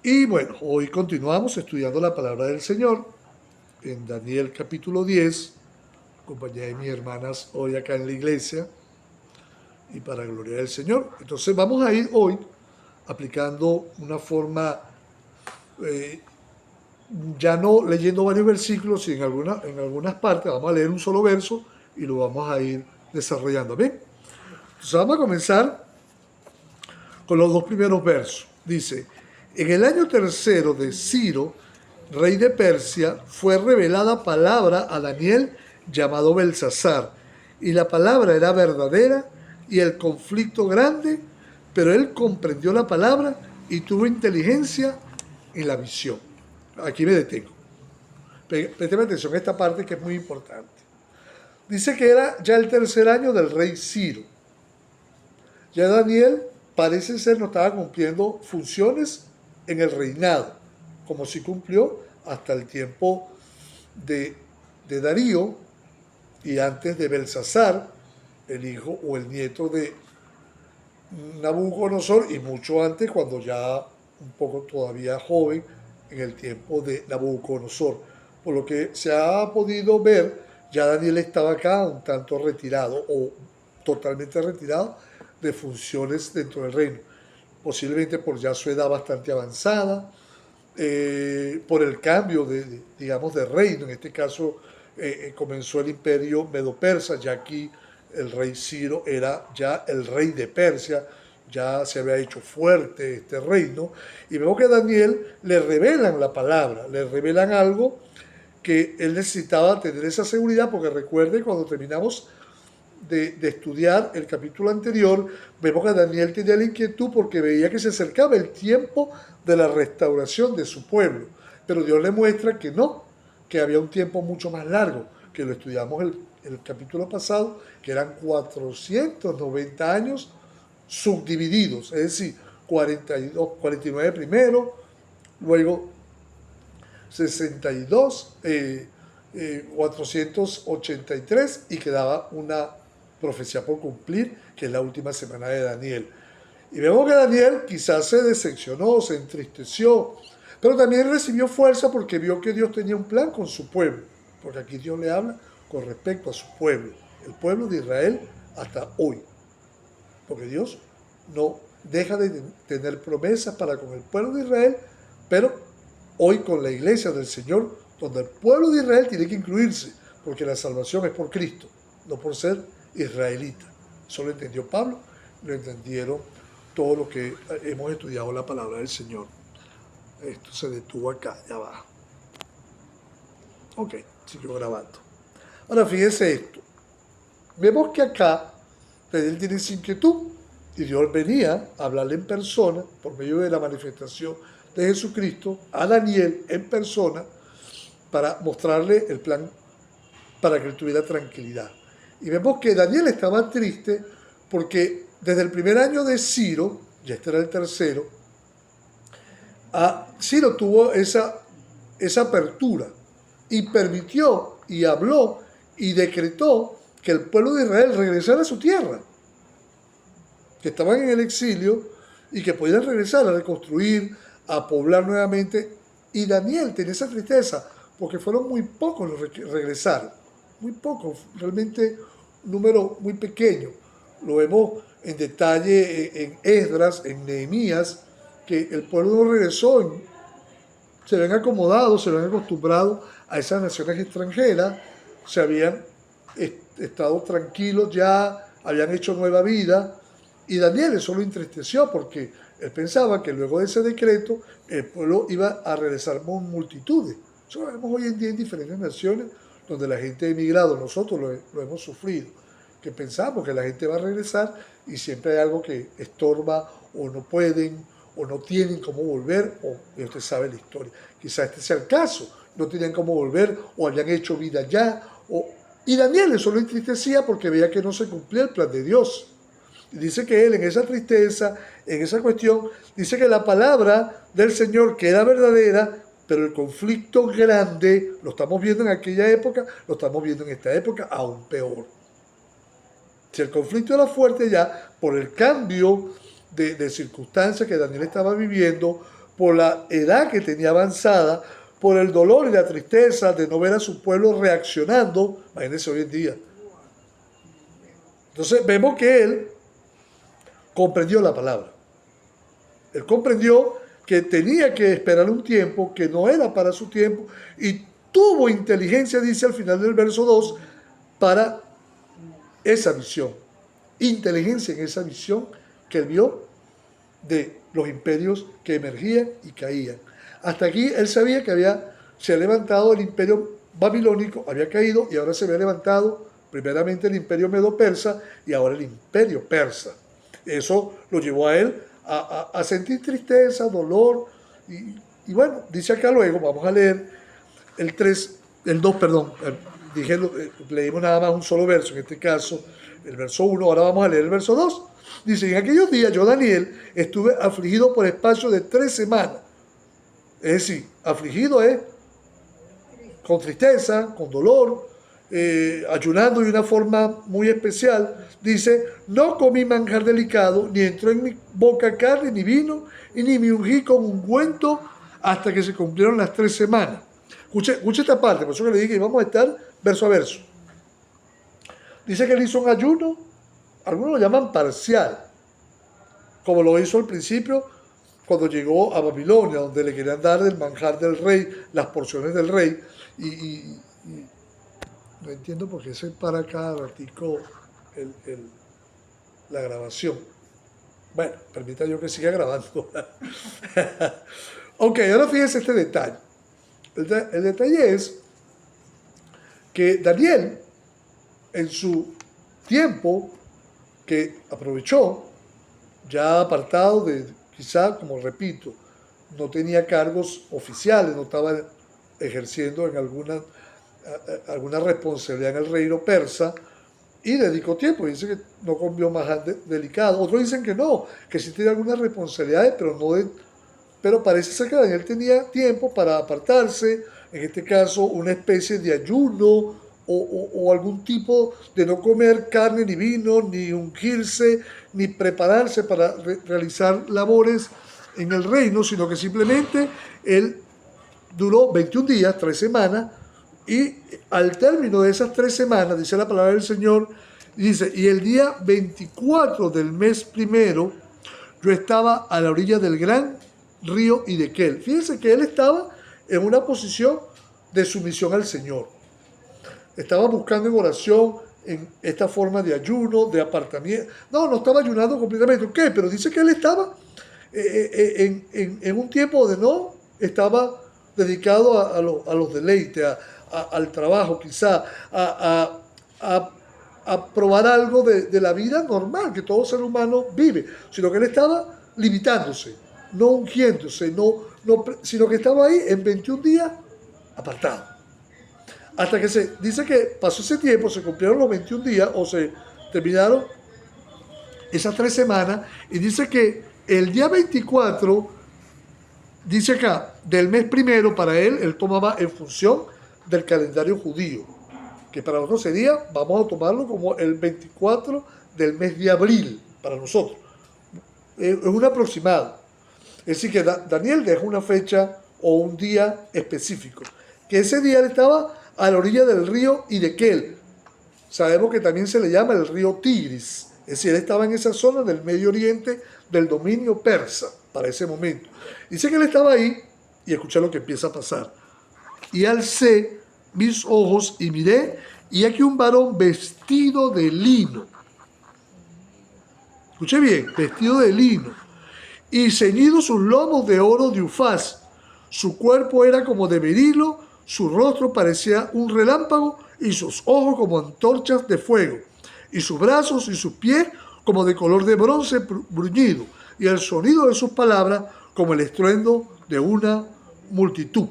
Y bueno, hoy continuamos estudiando la palabra del Señor en Daniel capítulo 10, compañía de mis hermanas hoy acá en la iglesia y para gloria del Señor. Entonces vamos a ir hoy aplicando una forma, eh, ya no leyendo varios versículos, sino en algunas partes vamos a leer un solo verso y lo vamos a ir desarrollando. ¿Bien? Entonces vamos a comenzar con los dos primeros versos. Dice, en el año tercero de Ciro, rey de Persia, fue revelada palabra a Daniel llamado Belsasar, y la palabra era verdadera y el conflicto grande, pero él comprendió la palabra y tuvo inteligencia en la visión. Aquí me detengo. Présteme atención a esta parte que es muy importante. Dice que era ya el tercer año del rey Ciro. Ya Daniel parece ser no estaba cumpliendo funciones en el reinado, como si cumplió hasta el tiempo de, de Darío y antes de Belsasar, el hijo o el nieto de Nabucodonosor, y mucho antes cuando ya un poco todavía joven en el tiempo de Nabucodonosor. Por lo que se ha podido ver, ya Daniel estaba acá un tanto retirado o totalmente retirado de funciones dentro del reino, posiblemente por ya su edad bastante avanzada, por el cambio digamos, de reino. En este caso comenzó el imperio medo-persa, ya aquí el rey Ciro era ya el rey de Persia, ya se había hecho fuerte este reino, y vemos que a Daniel le revelan la palabra, le revelan algo que él necesitaba tener esa seguridad, porque recuerde, cuando terminamos de estudiar el capítulo anterior, vemos que Daniel tenía la inquietud porque veía que se acercaba el tiempo de la restauración de su pueblo. Pero Dios le muestra que no, que había un tiempo mucho más largo, que lo estudiamos el capítulo pasado, que eran 490 años subdivididos, es decir, 42, 49 primero, luego 62, 483 y quedaba una profecía por cumplir, que es la última semana de Daniel. Y vemos que Daniel quizás se decepcionó, se entristeció, pero también recibió fuerza porque vio que Dios tenía un plan con su pueblo, porque aquí Dios le habla con respecto a su pueblo, el pueblo de Israel hasta hoy, porque Dios no deja de tener promesas para con el pueblo de Israel, pero hoy con la iglesia del Señor, donde el pueblo de Israel tiene que incluirse, porque la salvación es por Cristo, no por ser israelita. Eso lo entendió Pablo, lo entendieron todos los que hemos estudiado la palabra del Señor. Esto se detuvo acá, ya va. Ok, siguió grabando. Ahora fíjense esto. Vemos que acá él tiene esa inquietud y Dios venía a hablarle en persona por medio de la manifestación de Jesucristo a Daniel en persona para mostrarle el plan para que él tuviera tranquilidad. Y vemos que Daniel estaba triste porque desde el primer año de Ciro, ya este era el tercero, Ciro tuvo esa apertura y permitió y habló y decretó que el pueblo de Israel regresara a su tierra, que estaban en el exilio y que podían regresar a reconstruir, a poblar nuevamente. Y Daniel tenía esa tristeza porque fueron muy pocos los que regresaron, muy pocos, realmente un número muy pequeño. Lo vemos en detalle en Esdras, en Nehemías, que el pueblo no regresó, se habían acomodado, se habían acostumbrado a esas naciones extranjeras, se habían estado tranquilos ya, habían hecho nueva vida, y Daniel eso lo entristeció porque él pensaba que luego de ese decreto el pueblo iba a regresar con multitudes. Eso lo vemos hoy en día en diferentes naciones donde la gente ha emigrado, nosotros lo hemos sufrido, que pensamos que la gente va a regresar y siempre hay algo que estorba o no pueden o no tienen cómo volver, o usted sabe la historia. Quizás este sea el caso, no tenían cómo volver o habían hecho vida ya. Y Daniel eso lo entristecía porque veía que no se cumplía el plan de Dios. Y dice que él en esa tristeza, en esa cuestión, dice que la palabra del Señor, que era verdadera, pero el conflicto grande, lo estamos viendo en aquella época, lo estamos viendo en esta época aún peor. Si el conflicto era fuerte ya, por el cambio de circunstancias que Daniel estaba viviendo, por la edad que tenía avanzada, por el dolor y la tristeza de no ver a su pueblo reaccionando, imagínense hoy en día. Entonces vemos que él comprendió la palabra. Él comprendió que tenía que esperar un tiempo, que no era para su tiempo, y tuvo inteligencia, dice al final del verso 2, para esa visión. Inteligencia en esa visión que él vio de los imperios que emergían y caían. Hasta aquí él sabía que se había levantado el imperio babilónico, había caído, y ahora se había levantado primeramente el imperio medo-persa y ahora el imperio persa. Eso lo llevó a él a sentir tristeza, dolor, y bueno, dice acá luego, vamos a leer el 2, perdón, leímos nada más un solo verso, en este caso el verso 1, ahora vamos a leer el verso 2. Dice, en aquellos días yo, Daniel, estuve afligido por espacio de 3 semanas. Es decir, afligido es con tristeza, con dolor, ayunando de una forma muy especial. Dice, no comí manjar delicado, ni entró en mi boca carne, ni vino, y ni me ungí con ungüento hasta que se cumplieron las 3 semanas. Escuche esta parte, por eso que le dije que vamos a estar verso a verso. Dice que él hizo un ayuno, algunos lo llaman parcial, como lo hizo al principio cuando llegó a Babilonia, donde le querían dar el manjar del rey, las porciones del rey, y no entiendo por qué se para cada ratico la grabación. Bueno, permita yo que siga grabando. Ok, ahora fíjense este detalle. El detalle es que Daniel, en su tiempo que aprovechó, ya apartado de, quizá, como repito, no tenía cargos oficiales, no estaba ejerciendo en alguna responsabilidad en el reino persa, y dedicó tiempo. Dice que no comió manjar delicado. Otros dicen que no, que sí tiene algunas responsabilidades, pero parece ser que Daniel tenía tiempo para apartarse, en este caso una especie de ayuno o algún tipo de no comer carne ni vino, ni ungirse, ni prepararse para realizar labores en el reino, sino que simplemente él duró 21 días, 3 semanas, y al término de esas 3 semanas, dice la palabra del Señor, dice, y el día 24 del mes primero, yo estaba a la orilla del gran río Hiddekel. Fíjense que él estaba en una posición de sumisión al Señor. Estaba buscando en oración, en esta forma de ayuno, de apartamiento. No estaba ayunando completamente. ¿Ok? Pero dice que él estaba en un tiempo donde no estaba dedicado a los deleites, al trabajo quizá, a probar algo de la vida normal que todo ser humano vive, sino que él estaba limitándose, no ungiéndose, sino que estaba ahí en 21 días apartado. Hasta que dice que pasó ese tiempo, se cumplieron los 21 días o se terminaron esas 3 semanas, y dice que el día 24, dice acá, del mes primero, para él tomaba en función del calendario judío, que para nosotros sería, vamos a tomarlo como el 24 del mes de abril, para nosotros. Es un aproximado. Es decir, que Daniel deja una fecha o un día específico, que ese día él estaba a la orilla del río Hiddekel. Sabemos que también se le llama el río Tigris. Es decir, él estaba en esa zona del Medio Oriente del dominio persa para ese momento. Dice que él estaba ahí y escuché lo que empieza a pasar. Y alcé mis ojos y miré, y aquí un varón vestido de lino. Escuché bien, vestido de lino, y ceñido sus lomos de oro de Ufaz. Su cuerpo era como de berilo, su rostro parecía un relámpago, y sus ojos como antorchas de fuego, y sus brazos y sus pies como de color de bronce bruñido, y el sonido de sus palabras como el estruendo de una multitud.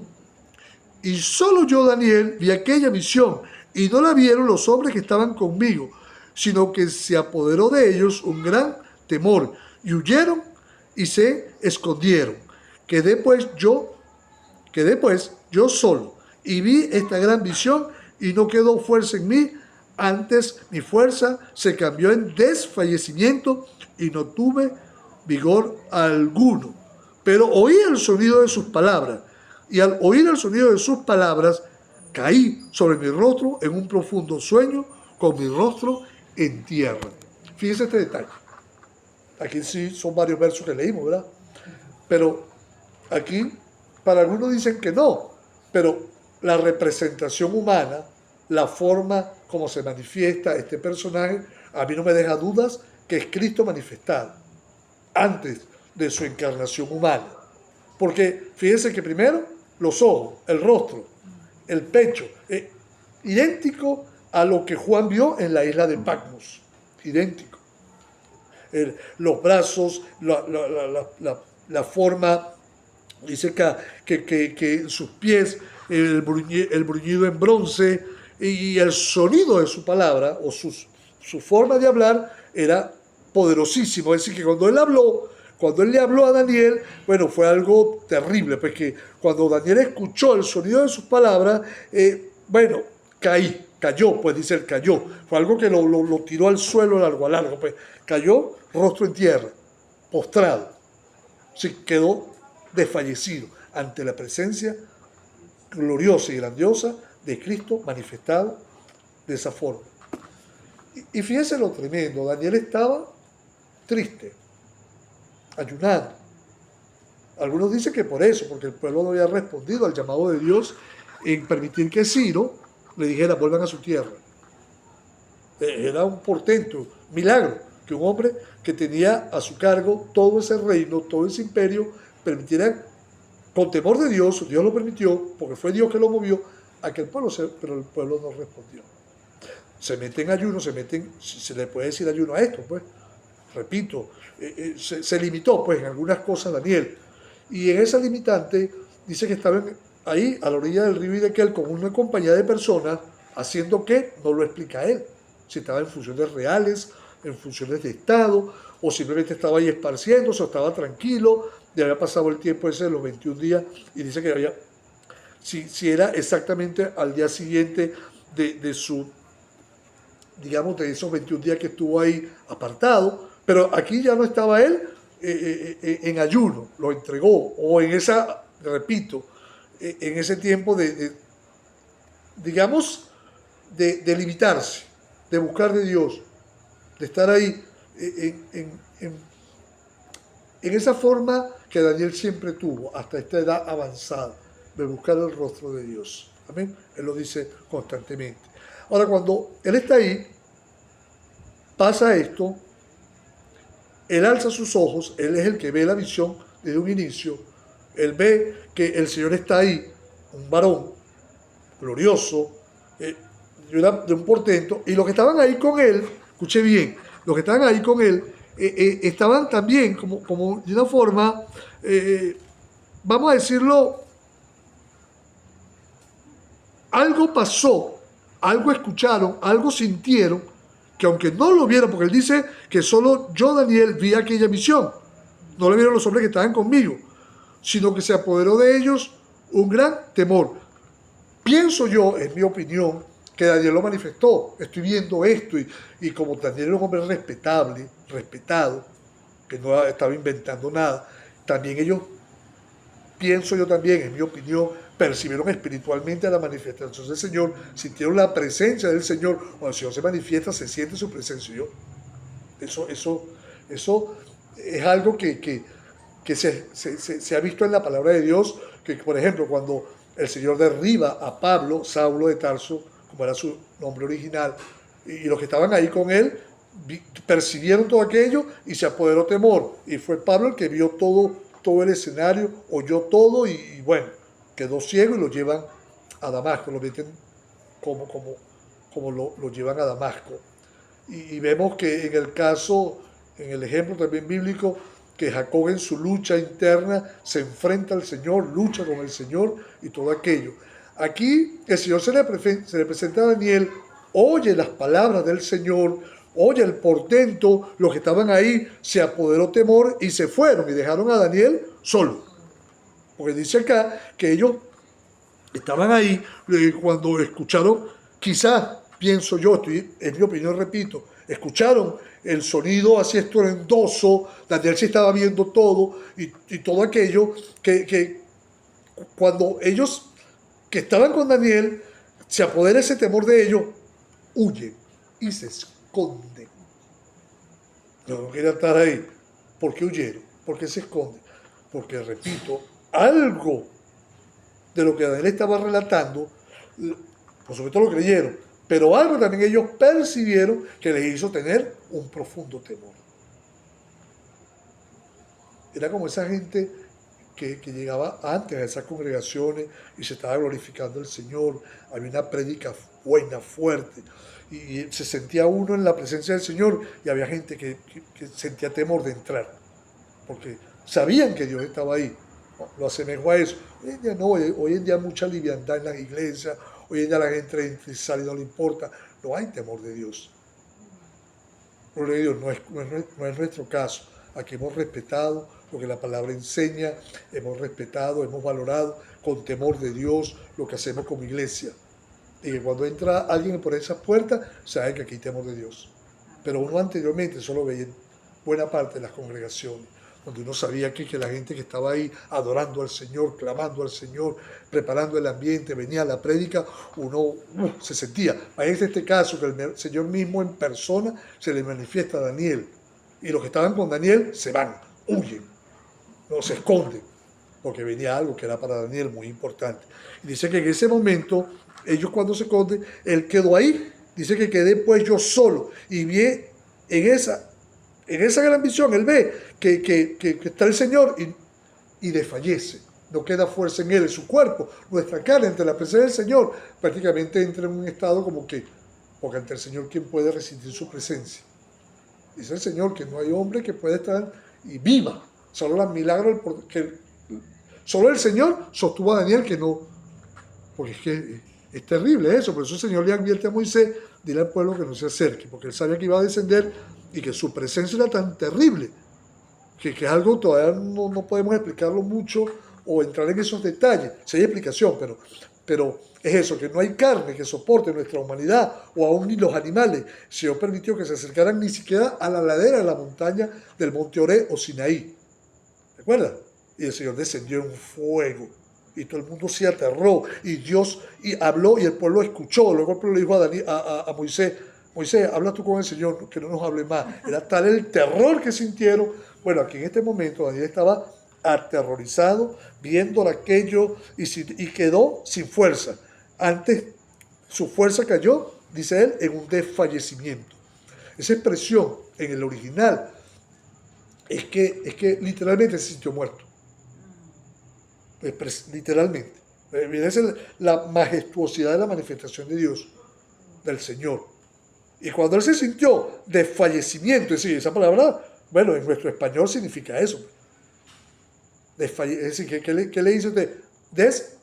Y solo yo, Daniel, vi aquella visión, y no la vieron los hombres que estaban conmigo, sino que se apoderó de ellos un gran temor, y huyeron y se escondieron. Quedé pues yo solo, y vi esta gran visión, y no quedó fuerza en mí. Antes mi fuerza se cambió en desfallecimiento, y no tuve vigor alguno. pero oí el sonido de sus palabras, y al oír el sonido de sus palabras, caí sobre mi rostro en un profundo sueño, con mi rostro en tierra. Fíjense este detalle. Aquí sí son varios versos que leímos, ¿verdad? Pero aquí, para algunos dicen que no, pero la representación humana, la forma como se manifiesta este personaje, a mí no me deja dudas que es Cristo manifestado antes de su encarnación humana. Porque fíjense que primero los ojos, el rostro, el pecho, idéntico a lo que Juan vio en la isla de Patmos, idéntico. Los brazos, la forma, dice que sus pies, el bruñido en bronce y el sonido de su palabra o su forma de hablar era poderosísimo. Es decir, que cuando él le habló a Daniel, bueno, fue algo terrible, pues que cuando Daniel escuchó el sonido de sus palabras, bueno, cayó, pues dice él, cayó. Fue algo que lo tiró al suelo largo a largo, pues cayó rostro en tierra, postrado. Sí, quedó desfallecido ante la presencia gloriosa y grandiosa de Cristo manifestado de esa forma. Y fíjense lo tremendo, Daniel estaba triste, ayunando. Algunos dicen que por eso, porque el pueblo no había respondido al llamado de Dios en permitir que Ciro le dijera vuelvan a su tierra. Era un portento, milagro, que un hombre que tenía a su cargo todo ese reino, todo ese imperio, permitiera, con temor de Dios lo permitió, porque fue Dios que lo movió, a que el pueblo, pero el pueblo no respondió. Se mete en ayuno, se le puede decir ayuno a esto, pues, repito, se limitó, pues, en algunas cosas Daniel, y en esa limitante, dice que estaban ahí, a la orilla del río Hiddekel, con una compañía de personas, haciendo que, no lo explica él, si estaba en funciones reales, en funciones de Estado, o simplemente estaba ahí esparciéndose, o estaba tranquilo, ya había pasado el tiempo ese de los 21 días, y dice que había, si era exactamente al día siguiente de su, digamos, de esos 21 días que estuvo ahí apartado, pero aquí ya no estaba él en ayuno, lo entregó, o en esa, repito, en ese tiempo digamos, de limitarse, de buscar de Dios, de estar ahí en esa forma que Daniel siempre tuvo hasta esta edad avanzada, de buscar el rostro de Dios. Amén. Él lo dice constantemente. Ahora, cuando él está ahí, pasa esto, él alza sus ojos, él es el que ve la visión desde un inicio, él ve que el Señor está ahí, un varón glorioso, de un portento, y los que estaban ahí con él, escuche bien, los que estaban ahí con él, estaban también como de una forma, vamos a decirlo, algo pasó, algo escucharon, algo sintieron, que aunque no lo vieron, porque él dice que solo yo, Daniel, vi aquella visión, no lo vieron los hombres que estaban conmigo, sino que se apoderó de ellos un gran temor. Pienso yo, en mi opinión, que Daniel lo manifestó. Estoy viendo esto y como Daniel era un hombre respetable, respetado, que no estaba inventando nada, también ellos, pienso yo también, en mi opinión, percibieron espiritualmente a la manifestación del Señor, sintieron la presencia del Señor. Cuando el Señor se manifiesta, se siente su presencia. Eso es algo que se ha visto en la palabra de Dios, que por ejemplo, cuando el Señor derriba a Pablo, Saulo de Tarso, como era su nombre original, y los que estaban ahí con él percibieron todo aquello y se apoderó temor. Y fue Pablo el que vio todo el escenario, oyó todo y bueno, quedó ciego y lo llevan a Damasco, lo meten como lo llevan a Damasco. Y vemos que en el caso, en el ejemplo también bíblico, que Jacob en su lucha interna se enfrenta al Señor, lucha con el Señor y todo aquello. Aquí el Señor se le presenta a Daniel, oye las palabras del Señor, oye el portento, los que estaban ahí se apoderó temor y se fueron y dejaron a Daniel solo. Porque dice acá que ellos estaban ahí cuando escucharon, quizás pienso yo, en mi opinión, repito, escucharon el sonido así estruendoso, Daniel se estaba viendo todo y todo aquello que cuando ellos que estaban con Daniel, se apodera ese temor de ellos, huyen y se esconden. No quería estar ahí. ¿Por qué huyeron? ¿Por qué se esconden? Porque, repito, algo de lo que Daniel estaba relatando, por supuesto lo creyeron, pero algo también ellos percibieron que les hizo tener un profundo temor. Era como esa gente que llegaba antes a esas congregaciones y se estaba glorificando al Señor, había una prédica buena, fuerte, y se sentía uno en la presencia del Señor y había gente que sentía temor de entrar, porque sabían que Dios estaba ahí. Lo asemejo a eso. Hoy en día no, hoy en día hay mucha liviandad en las iglesias, hoy en día la gente entra y sale y no le importa, no hay temor de Dios. Gloria a Dios, no es nuestro caso. Aquí hemos respetado lo que la palabra enseña, hemos respetado, hemos valorado con temor de Dios lo que hacemos como iglesia. Y que cuando entra alguien por esas puertas, sabe que aquí hay temor de Dios. Pero uno anteriormente solo veía en buena parte de las congregaciones, donde uno sabía que la gente que estaba ahí adorando al Señor, clamando al Señor, preparando el ambiente, venía a la prédica, uno se sentía. Ahí es este caso que el Señor mismo en persona se le manifiesta a Daniel. Y los que estaban con Daniel se van, huyen, no se esconden, porque venía algo que era para Daniel muy importante. Y dice que en ese momento, ellos cuando se esconden, él quedó ahí, dice que quedé pues yo solo, y vi en esa gran visión, él ve que está el Señor y desfallece, no queda fuerza en él, en su cuerpo, nuestra carne ante la presencia del Señor, prácticamente entra en un estado como que, porque ante el Señor, ¿quién puede resistir su presencia? Dice el Señor que no hay hombre que pueda estar y viva. Solo los milagros, solo el Señor sostuvo a Daniel que no, porque es que es terrible eso. Por eso el Señor le advierte a Moisés, dile al pueblo que no se acerque, porque él sabía que iba a descender y que su presencia era tan terrible, que es algo todavía no podemos explicarlo mucho o entrar en esos detalles. Sí hay explicación, pero es eso, que no hay carne que soporte nuestra humanidad o aún ni los animales. El Señor permitió que se acercaran ni siquiera a la ladera de la montaña del monte Oré o Sinaí. ¿Recuerdan? Y el Señor descendió en fuego y todo el mundo se aterró y Dios habló y el pueblo escuchó. Luego el pueblo le dijo a Moisés, Moisés, habla tú con el Señor, que no nos hable más. Era tal el terror que sintieron. Bueno, aquí en este momento Daniel estaba aterrorizado, viendo aquello y quedó sin fuerza. Antes su fuerza cayó, dice él, en un desfallecimiento. Esa expresión en el original es que literalmente se sintió muerto. Literalmente. Esa es la majestuosidad de la manifestación de Dios, del Señor. Y cuando él se sintió desfallecimiento, es decir, esa palabra, bueno, en nuestro español significa eso. Es decir, ¿qué le dice usted?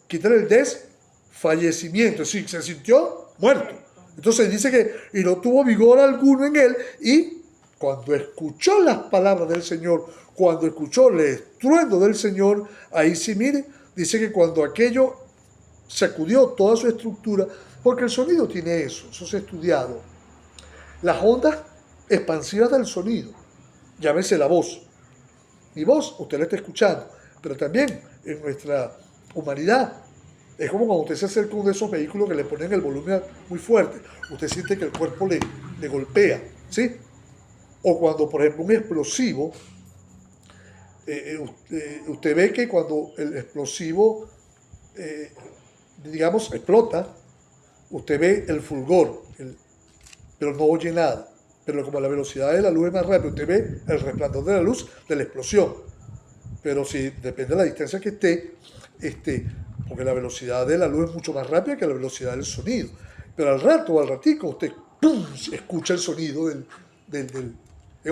Quítale el desfallecimiento, es decir, se sintió muerto. Entonces dice que, y no tuvo vigor alguno en él, y cuando escuchó las palabras del Señor, cuando escuchó el estruendo del Señor, ahí sí, mire, dice que cuando aquello sacudió toda su estructura, porque el sonido tiene eso se ha estudiado. Las ondas expansivas del sonido, llámese la voz. Mi voz, usted la está escuchando, pero también en nuestra humanidad, es como cuando usted se acerca a uno de esos vehículos que le ponen el volumen muy fuerte, usted siente que el cuerpo le golpea, ¿sí? O cuando, por ejemplo, un explosivo, usted ve que cuando el explosivo, digamos, explota, usted ve el fulgor, pero no oye nada. Pero como la velocidad de la luz es más rápida, usted ve el resplandor de la luz de la explosión. Pero si depende de la distancia que esté, porque la velocidad de la luz es mucho más rápida que la velocidad del sonido. Pero al ratico, usted ¡pum!, escucha el sonido es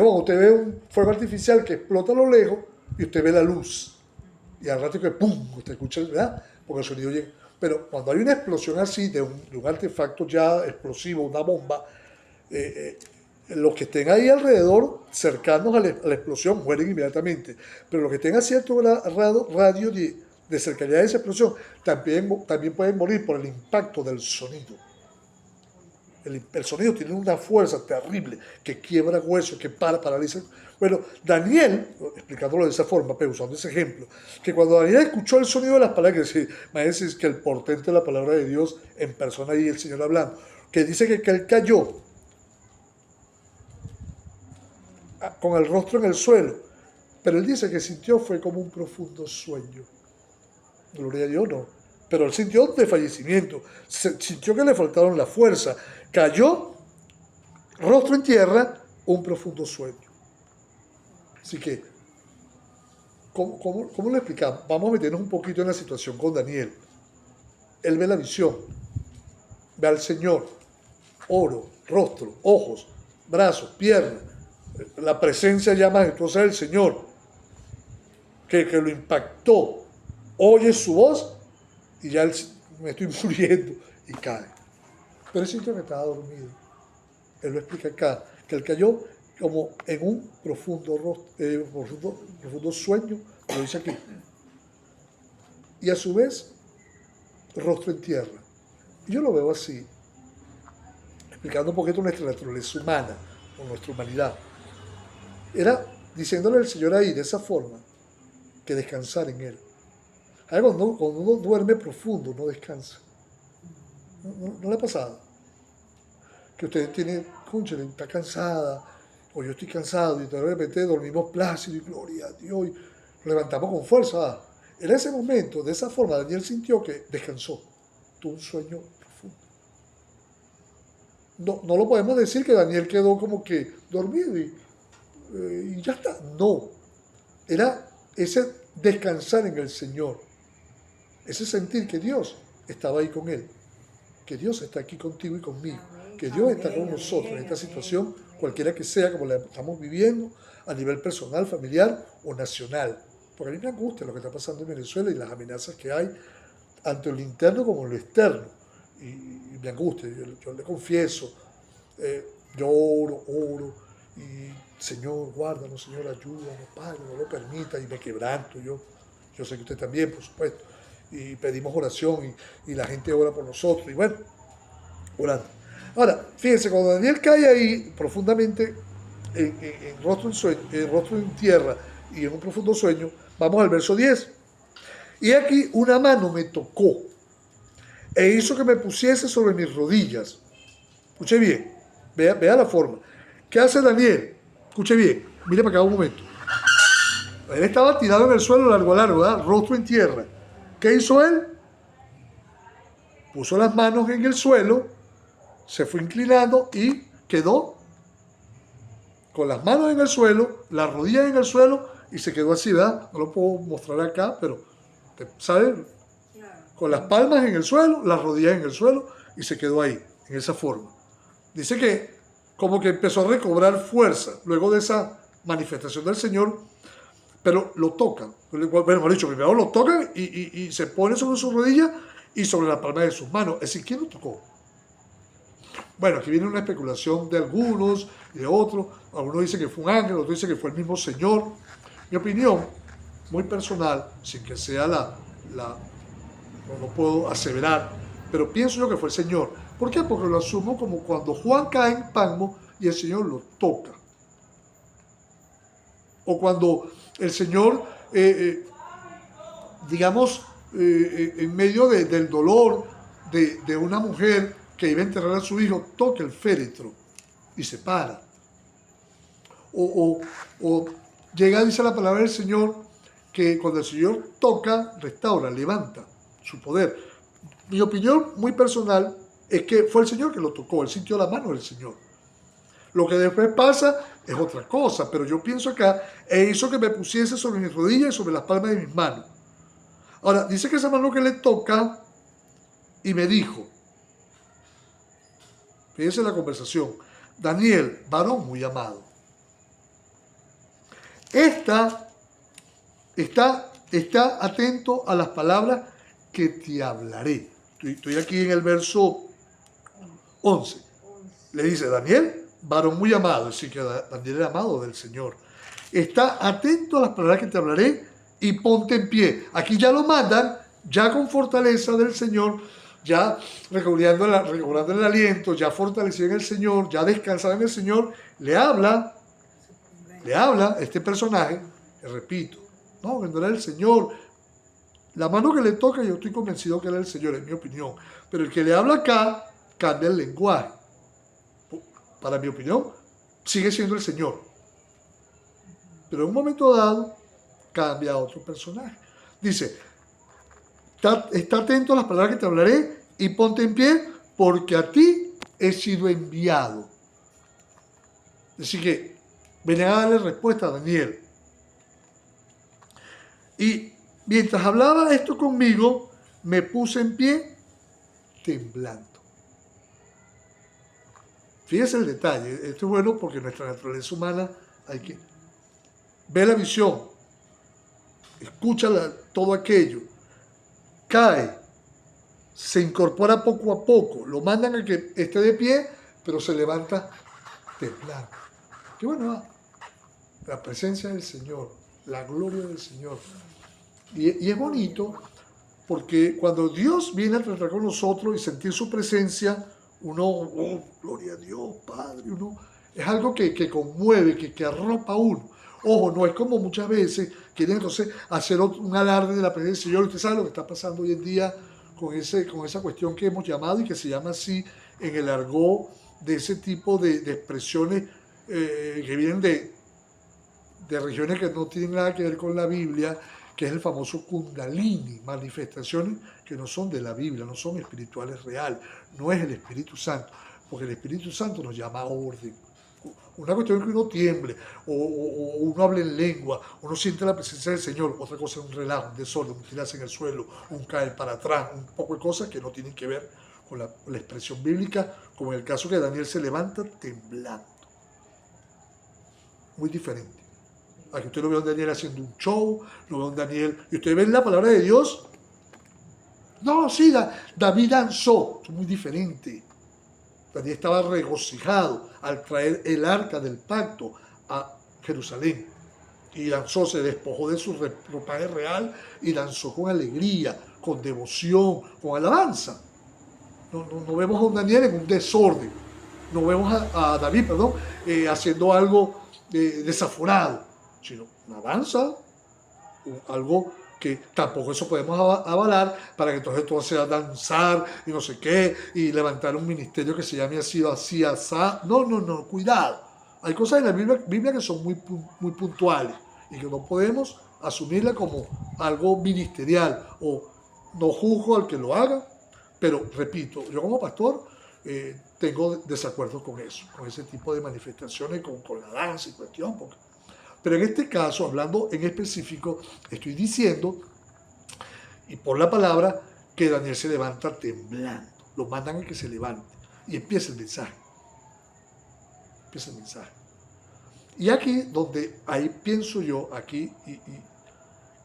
como usted ve un fuego artificial que explota a lo lejos y usted ve la luz. Y al ratico, ¡pum!, usted escucha, ¿verdad? Porque el sonido llega. Pero cuando hay una explosión así, de un artefacto ya explosivo, una bomba, los que estén ahí alrededor, cercanos a la explosión, mueren inmediatamente. Pero los que estén a cierto radio de cercanía de esa explosión, también pueden morir por el impacto del sonido. El sonido tiene una fuerza terrible que quiebra huesos, que paraliza. Bueno, Daniel, explicándolo de esa forma, pero usando ese ejemplo, que cuando Daniel escuchó el sonido de las palabras, que imagínense que el portento de la palabra de Dios en persona y el Señor hablando, que dice que él cayó con el rostro en el suelo, pero él dice que sintió fue como un profundo sueño. Gloria a Dios, no. Pero él sintió desfallecimiento, sintió que le faltaron la fuerza, cayó, rostro en tierra, un profundo sueño. Así que, ¿cómo lo explicamos? Vamos a meternos un poquito en la situación con Daniel. Él ve la visión, ve al Señor, oro, rostro, ojos, brazos, piernas, la presencia ya majestuosa del Señor, que lo impactó, oye su voz y ya me estoy muriendo y cae. Pero él sintió que estaba dormido. Él lo explica acá, que él cayó como en un profundo sueño, lo dice aquí. Y a su vez, rostro en tierra. Y yo lo veo así, explicando un poquito nuestra naturaleza humana, o nuestra humanidad. Era diciéndole al Señor ahí, de esa forma, que descansar en Él. Cuando uno duerme profundo, no descansa. ¿No le ha pasado? Que usted tiene, cónchale, está cansada, o yo estoy cansado, y de repente dormimos plácido y gloria a Dios, y nos levantamos con fuerza. En ese momento, de esa forma, Daniel sintió que descansó, tuvo un sueño profundo. No lo podemos decir que Daniel quedó como que dormido y ya está. No, era ese descansar en el Señor, ese sentir que Dios estaba ahí con él, que Dios está aquí contigo y conmigo, que Dios está con nosotros en esta situación, cualquiera que sea, como la estamos viviendo, a nivel personal, familiar o nacional. Porque a mí me angustia lo que está pasando en Venezuela y las amenazas que hay, tanto en lo interno como en lo externo. Y me angustia, yo le confieso, yo oro, y Señor, guárdanos, Señor, ayúdanos, Padre, no lo permita, y me quebranto yo sé que usted también, por supuesto, y pedimos oración, y la gente ora por nosotros, y bueno, orando. Ahora, fíjense, cuando Daniel cae ahí profundamente, en rostro en tierra y en un profundo sueño, vamos al verso 10. Y aquí una mano me tocó e hizo que me pusiese sobre mis rodillas. Escuche bien, vea la forma. ¿Qué hace Daniel? Escuche bien, mire para acá un momento. Él estaba tirado en el suelo largo a largo, ¿verdad? Rostro en tierra. ¿Qué hizo él? Puso las manos en el suelo, se fue inclinando y quedó con las manos en el suelo, las rodillas en el suelo y se quedó así, ¿verdad? No lo puedo mostrar acá, pero, ¿sabes? Con las palmas en el suelo, las rodillas en el suelo y se quedó ahí, en esa forma. Dice que como que empezó a recobrar fuerza luego de esa manifestación del Señor, pero lo tocan. Bueno, mejor dicho, primero lo tocan y se pone sobre sus rodillas y sobre la palma de sus manos. Es decir, ¿quién lo tocó? Bueno, aquí viene una especulación de algunos y de otros. Algunos dicen que fue un ángel, otros dicen que fue el mismo Señor. Mi opinión, muy personal, sin que sea no puedo aseverar, pero pienso yo que fue el Señor. ¿Por qué? Porque lo asumo como cuando Juan cae en Patmos y el Señor lo toca. O cuando el Señor, en medio del dolor de una mujer que iba a enterrar a su hijo, toca el féretro y se para. O llega, dice la palabra del Señor, que cuando el Señor toca, restaura, levanta su poder. Mi opinión muy personal es que fue el Señor que lo tocó, él sintió la mano del Señor. Lo que después pasa es otra cosa, pero yo pienso acá, e hizo que me pusiese sobre mis rodillas y sobre las palmas de mis manos. Ahora, dice que esa mano que le toca y me dijo, fíjense la conversación, Daniel, varón muy amado. Está atento a las palabras que te hablaré. Estoy aquí en el verso 11. Le dice, Daniel, varón muy amado, es decir, que Daniel era amado del Señor. Está atento a las palabras que te hablaré y ponte en pie. Aquí ya lo mandan, ya con fortaleza del Señor, ya recobrando el aliento, ya fortalecido en el Señor, ya descansado en el Señor, le habla este personaje, que repito, no, que no era el Señor. La mano que le toca, yo estoy convencido que era el Señor, es mi opinión. Pero el que le habla acá, cambia el lenguaje. Para mi opinión, sigue siendo el Señor. Pero en un momento dado, cambia a otro personaje. Dice, está atento a las palabras que te hablaré y ponte en pie, porque a ti he sido enviado. Así que, venía a darle respuesta a Daniel. Y mientras hablaba esto conmigo, me puse en pie temblando. Fíjense el detalle, esto es bueno porque nuestra naturaleza humana hay que ver la visión, escucha todo aquello, cae, se incorpora poco a poco, lo mandan a que esté de pie, pero se levanta temblando. Qué bueno, la presencia del Señor, la gloria del Señor. Y es bonito porque cuando Dios viene a tratar con nosotros y sentir su presencia, uno, oh, gloria a Dios, Padre, uno, es algo que conmueve, que arropa a uno. Ojo, no es como muchas veces quieren entonces hacer un alarde de la presencia del Señor. Usted sabe lo que está pasando hoy en día con esa cuestión que hemos llamado y que se llama así en el argot de ese tipo de expresiones que vienen de regiones que no tienen nada que ver con la Biblia, que es el famoso Kundalini, manifestaciones que no son de la Biblia, no son espirituales reales, no es el Espíritu Santo, porque el Espíritu Santo nos llama a orden. Una cuestión es que uno tiemble, o uno hable en lengua, uno siente la presencia del Señor, otra cosa es un relajo, un desorden, un tirarse en el suelo, un caer para atrás, un poco de cosas que no tienen que ver con la expresión bíblica, como en el caso que Daniel se levanta temblando. Muy diferente. Aquí usted lo ve a un Daniel haciendo un show, lo ve a un Daniel, y usted ve la palabra de Dios. No, sí, David danzó, es muy diferente. Daniel estaba regocijado al traer el arca del pacto a Jerusalén. Y danzó, se despojó de su ropaje real y danzó con alegría, con devoción, con alabanza. No vemos a un Daniel en un desorden. No vemos a David, haciendo algo desaforado, sino una danza, algo que tampoco eso podemos avalar para que entonces todo sea danzar y no sé qué, y levantar un ministerio que se llame así, asá. No, cuidado. Hay cosas en la Biblia que son muy puntuales y que no podemos asumirla como algo ministerial, o no juzgo al que lo haga, pero repito, yo como pastor tengo desacuerdo con eso, con ese tipo de manifestaciones, con la danza y cuestión, pero en este caso, hablando en específico, estoy diciendo, y por la palabra, que Daniel se levanta temblando. Lo mandan a que se levante. Y empieza el mensaje. Y aquí, donde ahí pienso yo, aquí,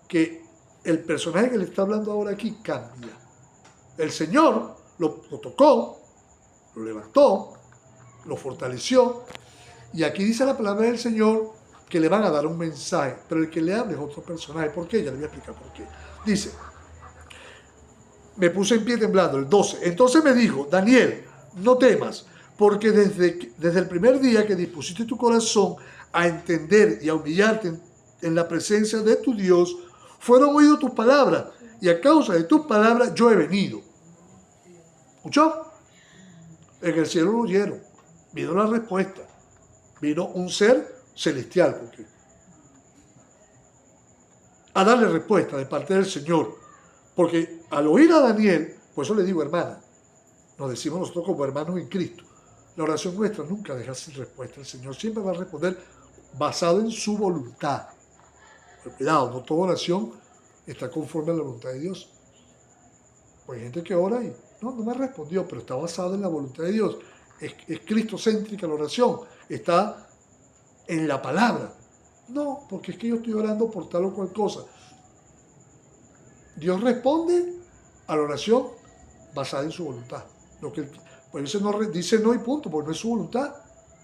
que el personaje que le está hablando ahora aquí cambia. El Señor lo tocó, lo levantó, lo fortaleció, y aquí dice la palabra del Señor que le van a dar un mensaje, pero el que le habla es otro personaje. ¿Por qué? Ya le voy a explicar por qué. Dice, me puse en pie temblando, el 12. Entonces me dijo, Daniel, no temas, porque desde el primer día que dispusiste tu corazón a entender y a humillarte en la presencia de tu Dios, fueron oídas tus palabras, y a causa de tus palabras yo he venido. ¿Escuchó? En el cielo lo oyeron. Vino la respuesta. Vino un ser celestial, porque a darle respuesta de parte del Señor, porque al oír a Daniel, por eso le digo, hermana, nos decimos nosotros como hermanos en Cristo, la oración nuestra nunca deja sin respuesta. El Señor siempre va a responder basado en su voluntad. Pero cuidado, no toda oración está conforme a la voluntad de Dios. Pues hay gente que ora y no me respondió, pero está basada en la voluntad de Dios. Es cristocéntrica la oración, está en la palabra. No, porque es que yo estoy orando por tal o cual cosa. Dios responde a la oración basada en su voluntad. Pues dice no y punto, porque no es su voluntad.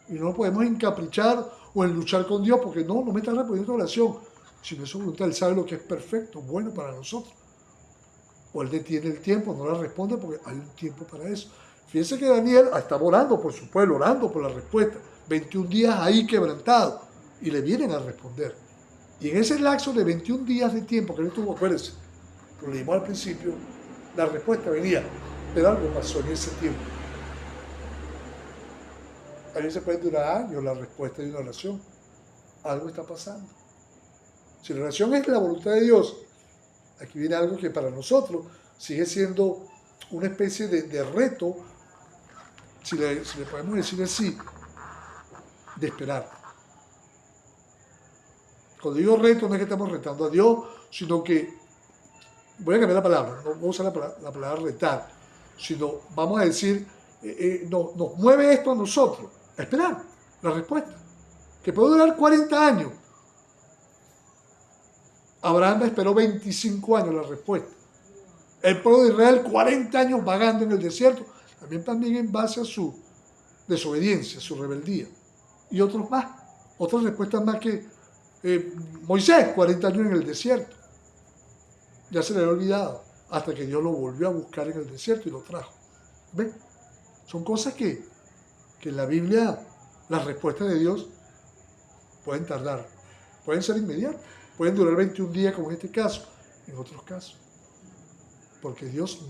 Y no podemos encaprichar o en luchar con Dios, porque no me está respondiendo la oración. Si no es su voluntad, Él sabe lo que es perfecto, bueno para nosotros. o él detiene el tiempo, no la responde porque hay un tiempo para eso. Fíjense que Daniel estaba orando por su pueblo, orando por la respuesta. 21 días ahí quebrantado y le vienen a responder. Y en ese lapso de 21 días de tiempo que él tuvo, acuérdense, lo leímos al principio, la respuesta venía, pero algo pasó en ese tiempo. A veces puede durar años la respuesta de una oración. Algo está pasando. Si la oración es la voluntad de Dios, aquí viene algo que para nosotros sigue siendo una especie de reto, si le podemos decir así, de esperar. Cuando digo reto, no es que estamos retando a Dios, sino que, voy a cambiar la palabra, no voy a usar la palabra retar, sino vamos a decir, nos mueve esto a nosotros, a esperar la respuesta, que puede durar 40 años. Abraham esperó 25 años la respuesta. El pueblo de Israel 40 años vagando en el desierto, también en base a su desobediencia, su rebeldía. Y otros más, otras respuestas más que Moisés, 40 años en el desierto. Ya se le había olvidado, hasta que Dios lo volvió a buscar en el desierto y lo trajo. ¿Ven? Son cosas que en la Biblia, las respuestas de Dios pueden tardar, pueden ser inmediatas, pueden durar 21 días como en este caso, en otros casos. Porque Dios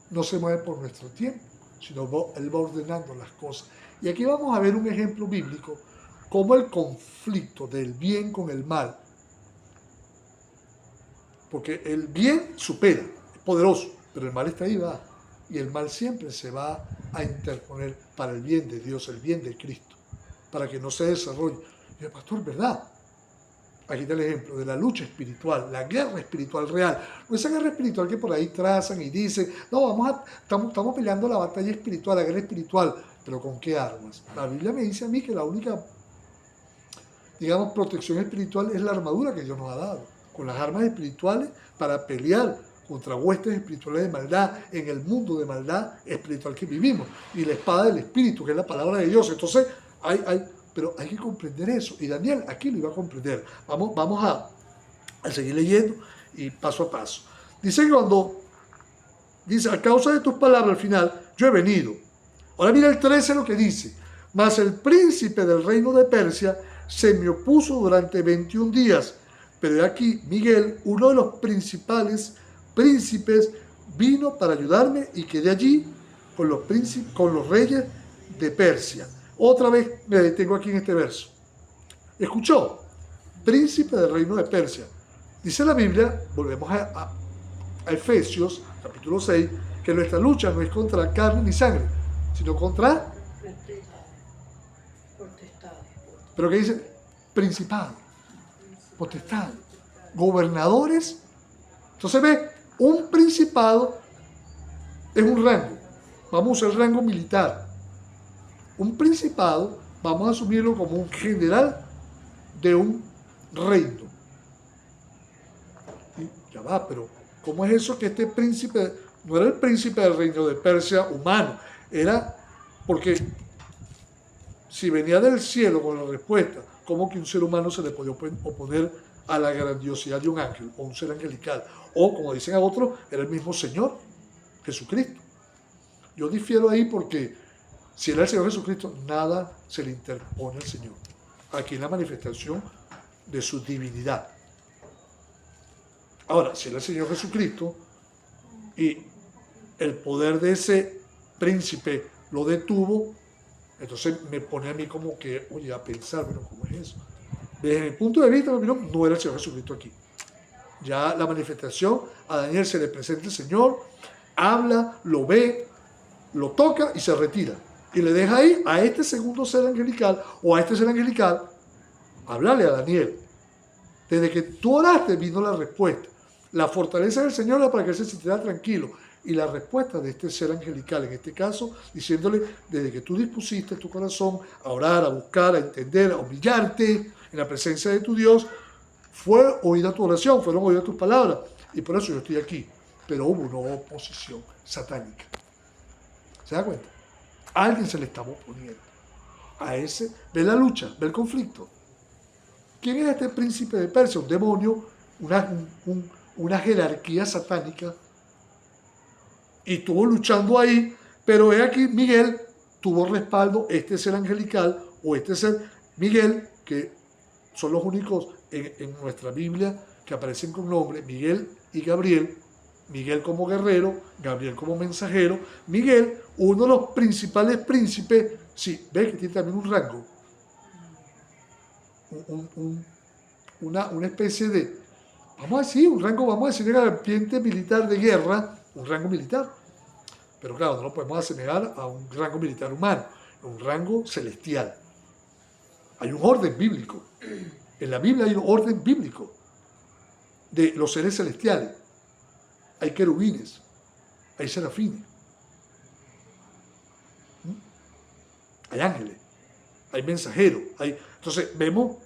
no se mueve por nuestro tiempo, sino Él va ordenando las cosas. Y aquí vamos a ver un ejemplo bíblico, cómo el conflicto del bien con el mal, porque el bien supera, es poderoso, pero el mal está ahí, va, y el mal siempre se va a interponer para el bien de Dios, el bien de Cristo, para que no se desarrolle. Y el pastor, ¿verdad? Aquí está el ejemplo de la lucha espiritual, la guerra espiritual real. No esa guerra espiritual que por ahí trazan y dicen, no, estamos peleando la batalla espiritual, la guerra espiritual, pero ¿con qué armas? La Biblia me dice a mí que la única, digamos, protección espiritual es la armadura que Dios nos ha dado, con las armas espirituales para pelear contra huestes espirituales de maldad en el mundo de maldad espiritual que vivimos, y la espada del Espíritu, que es la palabra de Dios. Entonces, pero hay que comprender eso, y Daniel aquí lo iba a comprender. Vamos a seguir leyendo y paso a paso. Dice a causa de tus palabras al final, yo he venido. Ahora mira el 13 lo que dice, mas el príncipe del reino de Persia se me opuso durante 21 días, pero aquí Miguel, uno de los principales príncipes, vino para ayudarme y quedé allí con los reyes de Persia. Otra vez me detengo aquí en este verso. Escuchó, príncipe del reino de Persia. Dice la Biblia, volvemos a Efesios, capítulo 6, que nuestra lucha no es contra carne ni sangre, sino contra potestades. Pero que dice, principado, potestad, gobernadores. Entonces ve, un principado es un rango. Vamos a usar el rango militar. Un principado, vamos a asumirlo como un general de un reino. Y ya va, pero ¿cómo es eso que este príncipe no era el príncipe del reino de Persia humano? Era porque si venía del cielo con la respuesta, ¿cómo que un ser humano se le podía oponer a la grandiosidad de un ángel o un ser angelical? O, como dicen a otros, era el mismo Señor, Jesucristo. Yo difiero ahí porque si era el Señor Jesucristo, nada se le interpone al Señor. Aquí en la manifestación de su divinidad. Ahora, si era el Señor Jesucristo y el poder de ese príncipe lo detuvo, entonces me pone a mí como que, oye, a pensar, bueno, ¿cómo es eso? Desde mi punto de vista, no era el Señor Jesucristo aquí. Ya la manifestación, a Daniel se le presenta el Señor, habla, lo ve, lo toca y se retira. Y le deja ahí a este segundo ser angelical o a este ser angelical, hablarle a Daniel. Desde que tú oraste vino la respuesta. La fortaleza del Señor era para que él se sintiera tranquilo. Y la respuesta de este ser angelical, en este caso, diciéndole, desde que tú dispusiste tu corazón a orar, a buscar, a entender, a humillarte en la presencia de tu Dios, fue oída tu oración, fueron oídas tus palabras. Y por eso yo estoy aquí. Pero hubo una oposición satánica. ¿Se da cuenta? Alguien se le estaba oponiendo a ese. Ve la lucha, ve el conflicto. ¿Quién es este príncipe de Persia? Un demonio, una jerarquía satánica y estuvo luchando ahí, pero he aquí Miguel tuvo respaldo, este ser angelical o este ser Miguel, que son los únicos en nuestra Biblia que aparecen con nombre, Miguel y Gabriel, Miguel como guerrero, Gabriel como mensajero, Miguel, uno de los principales príncipes, sí, ve que tiene también un rango, una especie de, vamos a decir, un rango, vamos a decir, de ambiente militar de guerra, un rango militar. Pero claro, no lo podemos asemejar a un rango militar humano, un rango celestial. Hay un orden bíblico. En la Biblia hay un orden bíblico de los seres celestiales. Hay querubines, hay serafines, hay ángeles, hay mensajeros. Entonces vemos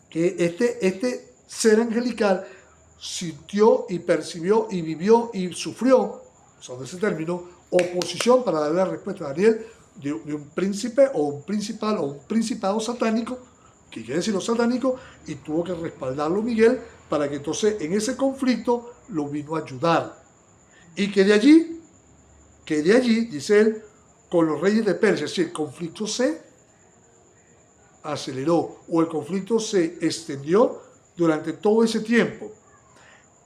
que este ser angelical sintió y percibió y vivió y sufrió, usando ese término, oposición para darle la respuesta a Daniel de un príncipe o un principal o un principado satánico, que quiere decir lo satánico, y tuvo que respaldarlo Miguel para que entonces en ese conflicto lo vino a ayudar. Y que de allí, dice él, con los reyes de Persia, es decir, el conflicto se aceleró o el conflicto se extendió durante todo ese tiempo.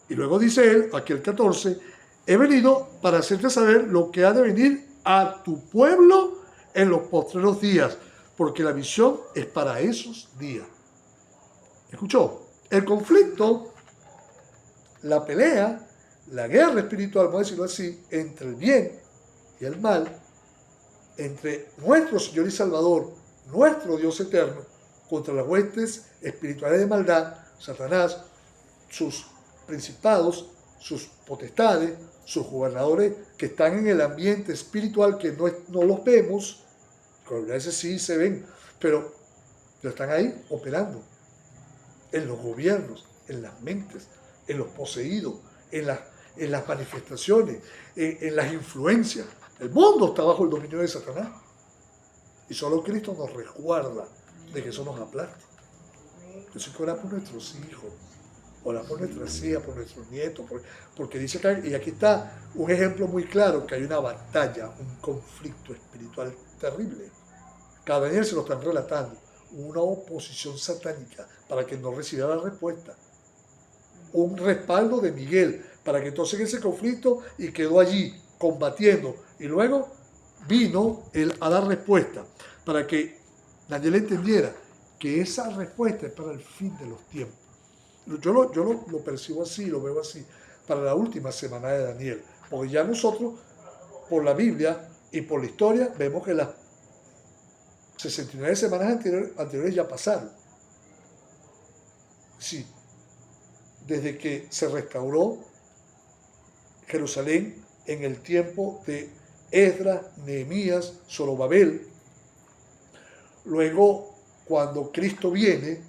Y luego dice él, aquí el 14, he venido para hacerte saber lo que ha de venir a tu pueblo en los postreros días, porque la visión es para esos días. ¿Escuchó? El conflicto, la pelea, la guerra espiritual, vamos a decirlo así, entre el bien y el mal, entre nuestro Señor y Salvador, nuestro Dios eterno, contra las huestes espirituales de maldad, Satanás, sus principados, sus potestades, sus gobernadores que están en el ambiente espiritual que no los vemos, que a veces sí se ven, pero están ahí operando en los gobiernos, en las mentes, en los poseídos, en las manifestaciones, en las influencias. El mundo está bajo el dominio de Satanás y solo Cristo nos resguarda de que eso nos aplaste. Yo sé que orar por nuestros hijos, orar por nuestras hijas, por nuestros nietos, porque dice que, y aquí está un ejemplo muy claro, que hay una batalla, un conflicto espiritual terrible. Cada Daniel se lo están relatando, una oposición satánica para que no recibiera la respuesta. Un respaldo de Miguel para que entonces ese conflicto y quedó allí combatiendo. Y luego vino él a dar respuesta para que Daniel entendiera que esa respuesta es para el fin de los tiempos. Yo lo percibo así, lo veo así, para la última semana de Daniel. Porque ya nosotros, por la Biblia y por la historia, vemos que las 69 semanas anteriores ya pasaron. Sí, desde que se restauró Jerusalén en el tiempo de Esdras, Nehemías, Zorobabel. Luego, cuando Cristo viene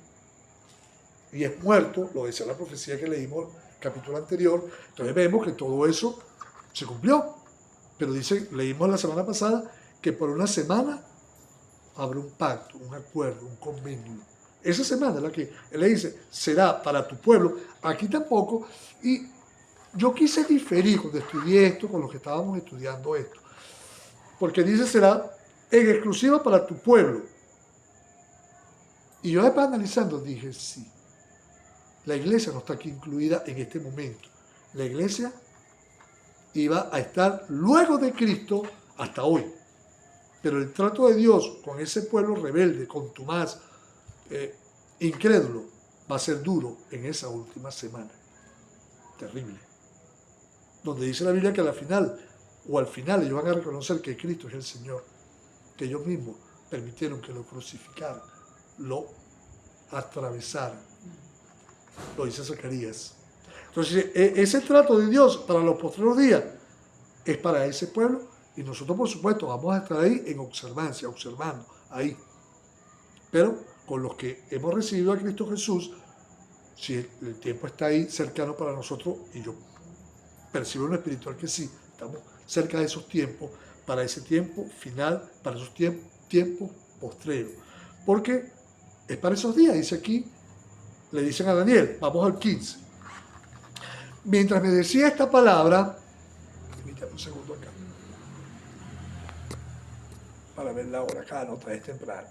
y es muerto, lo decía la profecía que leímos en el capítulo anterior, entonces vemos que todo eso se cumplió. Pero leímos la semana pasada que por una semana habrá un pacto, un acuerdo, un convenio. Esa semana es la que él le dice, será para tu pueblo. Aquí tampoco. Y yo quise diferir cuando estudié esto con los que estábamos estudiando esto. Porque dice, será en exclusiva para tu pueblo. Y yo después analizando dije, sí, la iglesia no está aquí incluida en este momento. La iglesia iba a estar luego de Cristo hasta hoy. Pero el trato de Dios con ese pueblo rebelde, contumaz, incrédulo, va a ser duro en esa última semana. Terrible. Donde dice la Biblia que al final ellos van a reconocer que Cristo es el Señor, que ellos mismos permitieron que lo crucificaran, lo atravesaran. Lo dice Zacarías. Entonces, ese trato de Dios para los postreros días es para ese pueblo y nosotros, por supuesto, vamos a estar ahí en observancia, observando, ahí. Pero con los que hemos recibido a Cristo Jesús, si el tiempo está ahí cercano para nosotros, y yo percibo en lo espiritual que sí, estamos cerca de esos tiempos, para ese tiempo final, para esos tiempos postreros. Porque es para esos días, dice aquí, le dicen a Daniel, vamos al 15. Mientras me decía esta palabra, permítame un segundo para ver la hora, cada otra vez temprano.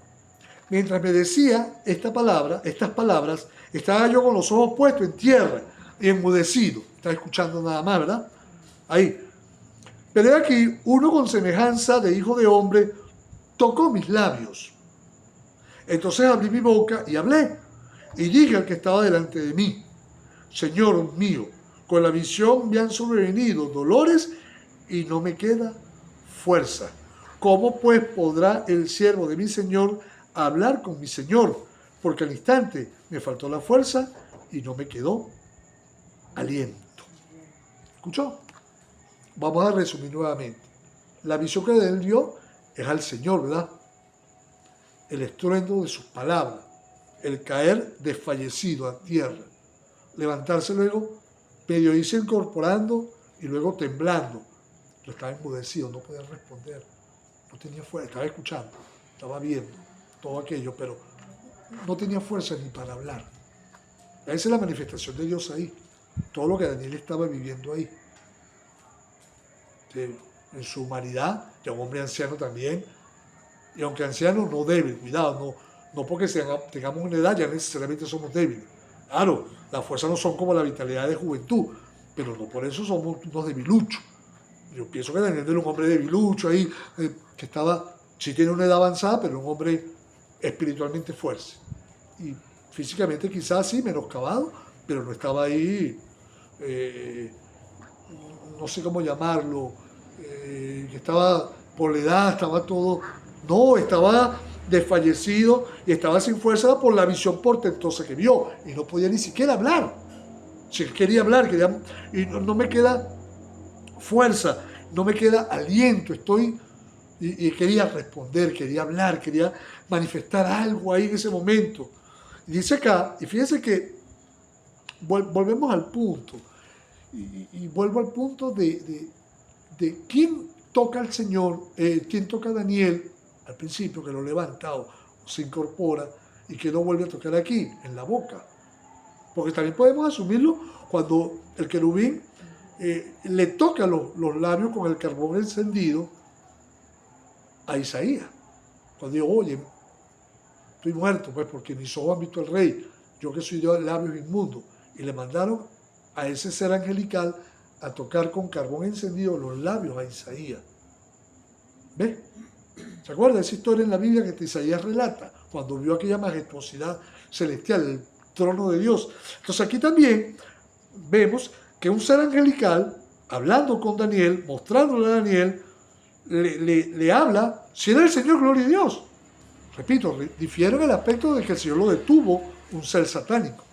Mientras me decía estas palabras, estaba yo con los ojos puestos en tierra y enmudecido. Estaba escuchando nada más, ¿verdad? Ahí. Pero he aquí, uno con semejanza de hijo de hombre tocó mis labios. Entonces abrí mi boca y hablé. Y dije al que estaba delante de mí: Señor mío, con la visión me han sobrevenido dolores y no me queda fuerza. ¿Cómo pues podrá el siervo de mi Señor hablar con mi Señor? Porque al instante me faltó la fuerza y no me quedó aliento. ¿Escuchó? Vamos a resumir nuevamente. La visión que él dio es al Señor, ¿verdad? El estruendo de sus palabras, el caer desfallecido a tierra, levantarse luego, medio irse incorporando y luego temblando. Yo estaba enmudecido, no podía responder, no tenía fuerza, estaba escuchando, estaba viendo todo aquello, pero no tenía fuerza ni para hablar. Esa es la manifestación de Dios ahí, todo lo que Daniel estaba viviendo ahí. En su humanidad, ya un hombre anciano también, y aunque anciano, no débil, cuidado, no porque tengamos una edad ya necesariamente somos débiles. Claro, las fuerzas no son como la vitalidad de juventud, pero no por eso somos unos debiluchos. Yo pienso que Daniel era un hombre debilucho ahí, que estaba, sí tiene una edad avanzada, pero un hombre espiritualmente fuerte. Y físicamente quizás sí, menoscabado, pero no estaba ahí, no sé cómo llamarlo, que estaba por la edad, estaba todo, no, estaba desfallecido y estaba sin fuerza por la visión portentosa que vio y no podía ni siquiera hablar. Si él quería hablar, y no me queda fuerza, no me queda aliento, y quería responder, quería hablar, quería manifestar algo ahí en ese momento. Y dice acá, y fíjense que volvemos al punto, y vuelvo al punto de quién toca al Señor, quién toca a Daniel al principio, que lo levanta o se incorpora y que no vuelve a tocar aquí, en la boca. Porque también podemos asumirlo cuando el querubín le toca los labios con el carbón encendido a Isaías. Cuando digo, oye, estoy muerto, pues porque mis ojos han visto al rey, yo que soy de labios inmundos. Y le mandaron a ese ser angelical a tocar con carbón encendido los labios a Isaías. ¿Ves? ¿Se acuerda de esa historia en la Biblia que Isaías relata? Cuando vio aquella majestuosidad celestial, el trono de Dios. Entonces aquí también vemos que un ser angelical, hablando con Daniel, mostrándole a Daniel, le habla, si era el Señor, gloria a Dios. Repito, difiere en el aspecto de que el Señor lo detuvo, un ser satánico.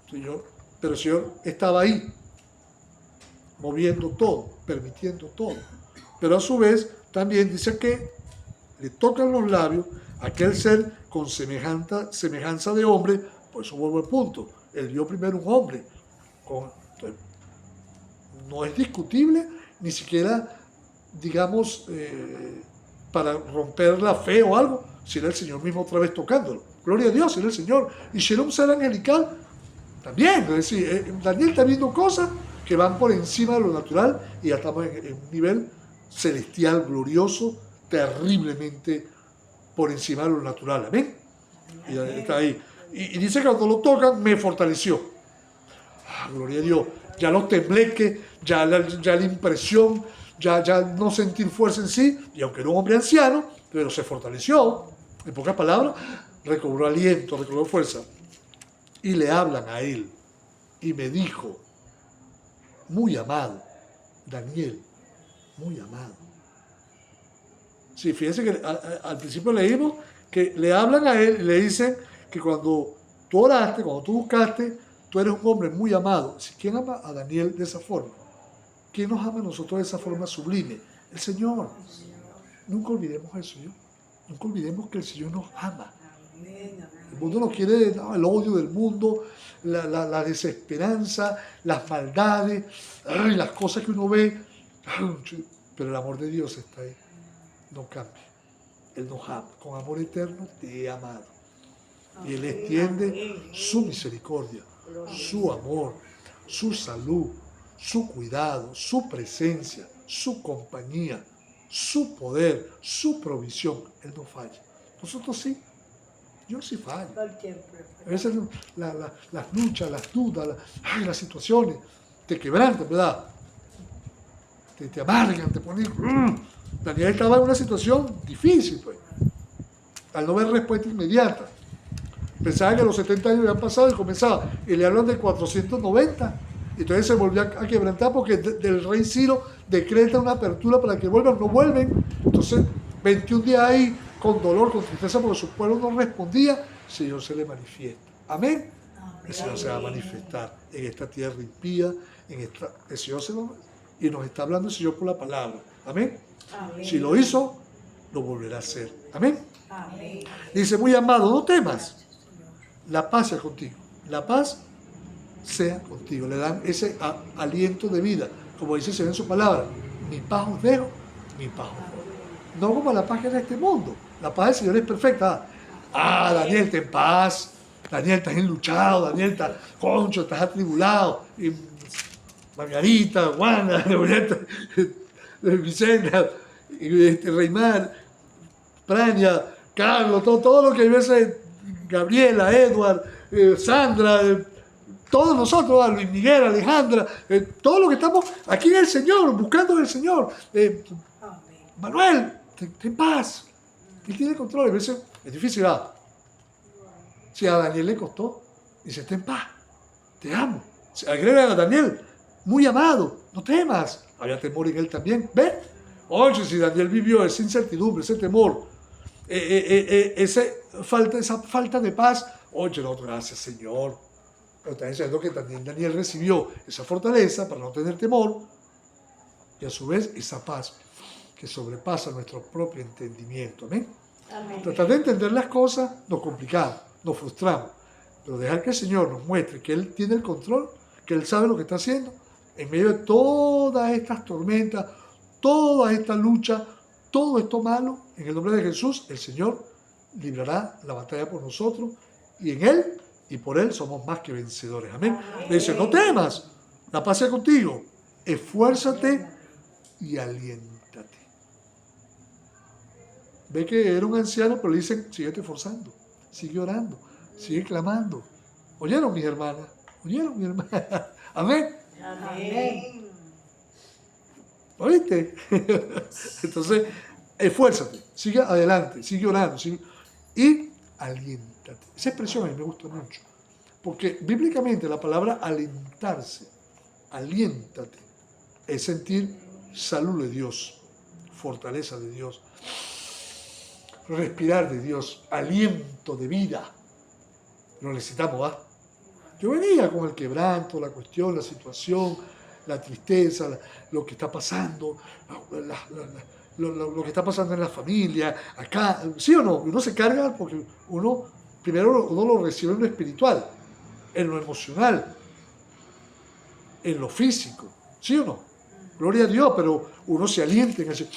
Pero el Señor estaba ahí, moviendo todo, permitiendo todo. Pero a su vez, también dice que le tocan los labios a aquel ser con semejanza de hombre. Por eso vuelvo al punto. Él vio primero un hombre. No es discutible, ni siquiera, digamos, para romper la fe o algo, si era el Señor mismo otra vez tocándolo. Gloria a Dios, era el Señor. Y si era un ser angelical, también. Es decir, Daniel está viendo cosas que van por encima de lo natural y ya estamos en un nivel celestial, glorioso, terriblemente por encima de lo natural. Amén. Y está ahí. Y dice que cuando lo tocan, me fortaleció. Gloria a Dios. Ya los tembleques, ya la impresión, ya no sentir fuerza en sí, y aunque era un hombre anciano, pero se fortaleció. En pocas palabras, recobró aliento, recobró fuerza. Y le hablan a él. Y me dijo, muy amado, Daniel, muy amado. Sí, fíjense que al principio leímos que le hablan a él y le dicen que cuando tú oraste, cuando tú buscaste, tú eres un hombre muy amado. ¿Quién ama a Daniel de esa forma? ¿Quién nos ama a nosotros de esa forma sublime? El Señor. Nunca olvidemos eso, ¿yo? Nunca olvidemos que el Señor nos ama. El mundo nos quiere, el odio del mundo, la desesperanza, las maldades, las cosas que uno ve. Pero el amor de Dios está ahí. No cambia. Él nos ama. Con amor eterno te he amado. Y Él extiende su misericordia, su amor, su salud, su cuidado, su presencia, su compañía, su poder, su provisión. Él no falla. Nosotros sí. Yo sí fallo. A veces las luchas, las dudas, las situaciones te quebrantan, ¿verdad? Te amargan, te ponen... Daniel estaba en una situación difícil, pues, al no ver respuesta inmediata. Pensaba que los 70 años habían pasado y comenzaba. Y le hablan de 490. Y entonces se volvió a quebrantar porque del rey Ciro decreta una apertura para que vuelvan. No vuelven. Entonces, 21 días ahí con dolor, con tristeza, porque su pueblo no respondía. El Señor se le manifiesta. Amén. El Señor se va a manifestar en esta tierra impía. El Señor y nos está hablando el Señor por la palabra. Amén. Amén. Si lo hizo, lo volverá a hacer. Amén. Amén. Dice, muy amado, no temas. La paz sea contigo. La paz sea contigo. Le dan ese aliento de vida. Como dice el Señor en su palabra. Mi paz os dejo, mi paz os doy. No como la paz que es de este mundo. La paz del Señor es perfecta. Daniel, ten paz. Daniel, estás enluchado. Daniel, estás atribulado. Y Margarita, Juana, Vicenta, Reymar, Praña, Carlos, todo lo que hay veces, Gabriela, Edward, Sandra, todos nosotros, Luis Miguel, Alejandra, todos los que estamos aquí en el Señor, buscando el Señor. Manuel, ten paz. Él tiene control. A veces es difícil, ¿verdad? Si a Daniel le costó, dice, ten paz, te amo. Agrega a Daniel, muy amado, no temas. Había temor en él también. ¿Ves? Oye, si Daniel vivió esa incertidumbre, ese temor, esa falta de paz, oye, no, gracias Señor. Pero también sabiendo que también Daniel recibió esa fortaleza para no tener temor y a su vez esa paz que sobrepasa nuestro propio entendimiento. ¿Amén? Amén. Tratar de entender las cosas nos complicamos, nos frustramos, pero dejar que el Señor nos muestre que Él tiene el control, que Él sabe lo que está haciendo, en medio de todas estas tormentas, toda esta lucha, todo esto malo, en el nombre de Jesús, el Señor librará la batalla por nosotros y en Él y por Él somos más que vencedores. Amén. Le dice, no temas, la paz sea contigo, esfuérzate y aliéntate. Ve que era un anciano, pero le dicen, síguete esforzando, sigue orando, sigue clamando. ¿Oyeron mis hermanas? ¿Oyeron mis hermanas? Amén. Amén. ¿Oíste? Entonces, esfuérzate, sigue adelante, sigue orando, y aliéntate. Esa expresión a mí me gusta mucho, porque bíblicamente la palabra alentarse, aliéntate, es sentir salud de Dios, fortaleza de Dios, respirar de Dios, aliento de vida. Lo necesitamos, ¿va? Yo venía con el quebranto, la cuestión, la situación, la tristeza, lo que está pasando, lo que está pasando en la familia, acá, ¿sí o no? Uno se carga porque primero uno lo recibe en lo espiritual, en lo emocional, en lo físico, ¿sí o no? Gloria a Dios, pero uno se alienta en ese...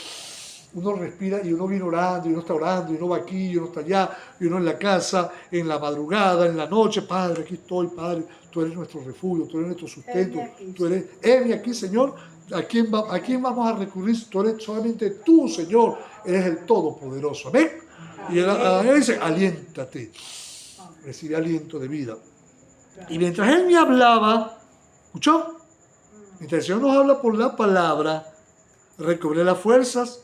Uno respira y uno viene orando, y uno está orando, y uno va aquí, y uno está allá, y uno en la casa, en la madrugada, en la noche. Padre, aquí estoy, Padre, tú eres nuestro refugio, tú eres nuestro sustento, tú eres, aquí, Señor, ¿a quién vamos a recurrir? Tú eres solamente tú, Señor, eres el Todopoderoso. Amén. Y él dice, aliéntate, recibe aliento de vida. Y mientras él me hablaba, ¿escuchó? Mientras el Señor nos habla por la palabra, recobré las fuerzas.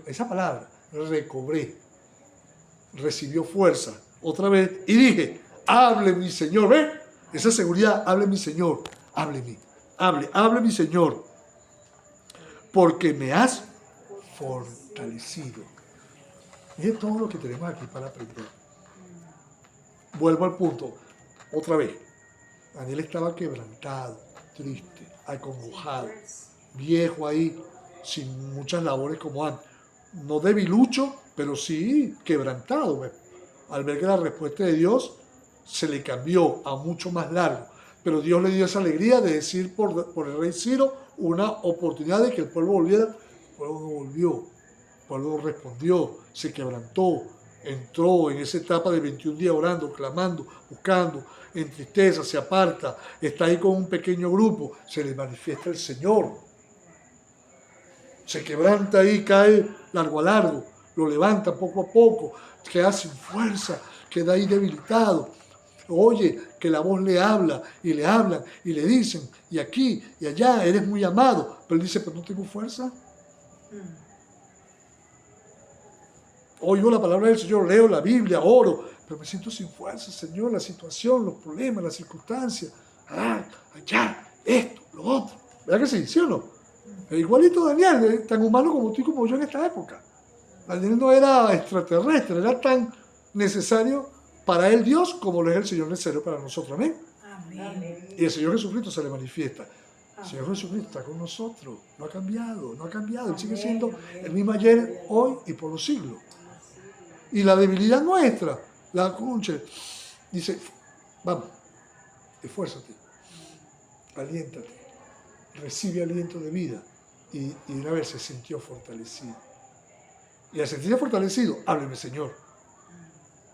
Esa palabra, recobré, recibió fuerza otra vez y dije, hable mi Señor, ¿ven? Esa seguridad, hable mi Señor, hable mi Señor, porque me has fortalecido. Miren todo lo que tenemos aquí para aprender. Vuelvo al punto, otra vez. Daniel estaba quebrantado, triste, acongojado, viejo ahí, sin muchas labores como antes. No debilucho, pero sí quebrantado. ¿Ves? Al ver que la respuesta de Dios se le cambió a mucho más largo. Pero Dios le dio esa alegría de decir por el rey Ciro una oportunidad de que el pueblo volviera. El pueblo no volvió, el pueblo no respondió, se quebrantó, entró en esa etapa de 21 días orando, clamando, buscando, en tristeza, se aparta, está ahí con un pequeño grupo, se le manifiesta el Señor. Se quebranta ahí, cae largo a largo, lo levanta poco a poco, queda sin fuerza, queda ahí debilitado. Oye, que la voz le habla y le hablan y le dicen, y aquí y allá, eres muy amado. Pero él dice, pero no tengo fuerza. Oigo la palabra del Señor, leo la Biblia, oro, pero me siento sin fuerza, Señor, la situación, los problemas, las circunstancias, allá, esto, lo otro. ¿Verdad que sí? ¿Sí o no? Igualito Daniel, tan humano como tú y como yo en esta época. Daniel no era extraterrestre, era tan necesario para él Dios como lo es el Señor necesario para nosotros. Amén. Amén. Y el Señor Jesucristo se le manifiesta. El Señor Jesucristo está con nosotros, no ha cambiado, no ha cambiado. Él sigue siendo el mismo ayer, hoy y por los siglos. Y la debilidad nuestra, la concha, dice, vamos, esfuérzate, aliéntate, recibe aliento de vida. Y de una vez se sintió fortalecido. Y al sentirse fortalecido, hábleme, Señor.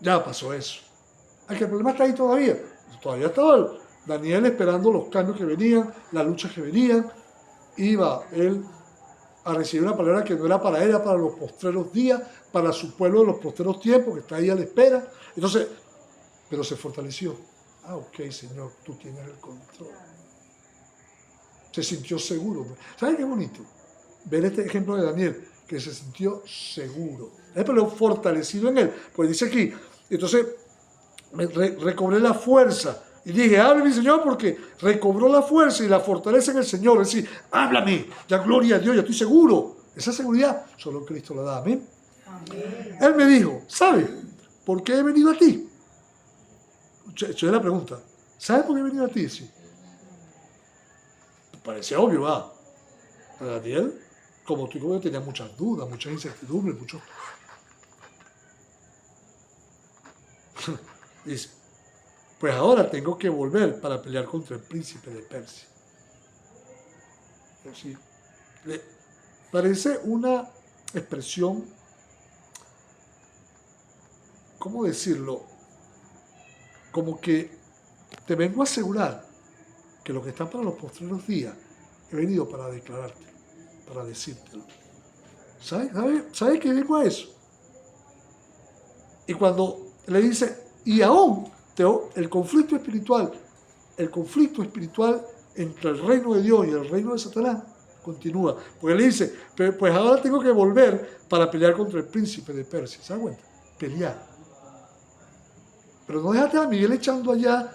Ya pasó eso. Aunque el problema está ahí todavía. Todavía estaba Daniel esperando los cambios que venían, las luchas que venían. Iba él a recibir una palabra que no era para él, era para los postreros días, para su pueblo de los postreros tiempos, que está ahí a la espera. Entonces, pero se fortaleció. Ok, Señor, tú tienes el control. Se sintió seguro. ¿Saben qué bonito? Ver este ejemplo de Daniel, que se sintió seguro. Pero fortalecido en él. Pues dice aquí, entonces recobré la fuerza. Y dije, hable mi Señor, porque recobró la fuerza y la fortaleza en el Señor. Es decir, háblame, ya gloria a Dios, ya estoy seguro. Esa seguridad solo Cristo la da. Amén. Amén. Él me dijo, ¿sabe por qué he venido a ti? Yo es la pregunta. ¿Sabes por qué he venido a ti? Sí. Parecía obvio, ¿va? Daniel, como tú y como yo, tenía muchas dudas, muchas incertidumbres, muchos... Dice, pues ahora tengo que volver para pelear contra el príncipe de Persia. Así, le parece una expresión, ¿cómo decirlo? Como que te vengo a asegurar que lo que está para los postreros días he venido para declararte, para decírtelo. ¿Sabe que vengo a eso? Y cuando le dice, y aún el conflicto espiritual entre el reino de Dios y el reino de Satanás continúa. Porque le dice, pues ahora tengo que volver para pelear contra el príncipe de Persia. ¿Se da cuenta? Pelear. Pero no déjate a Miguel echando allá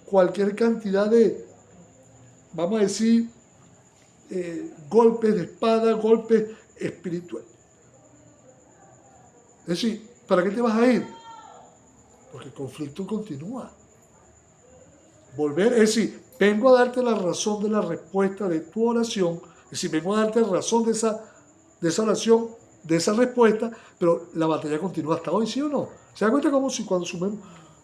cualquier cantidad de, vamos a decir, golpes de espada, golpes espirituales. Es decir, ¿para qué te vas a ir? Porque el conflicto continúa. Volver, es decir, vengo a darte la razón de la respuesta de tu oración, es decir, vengo a darte razón de esa oración, de esa respuesta, pero la batalla continúa hasta hoy, ¿sí o no? ¿Se da cuenta cómo si cuando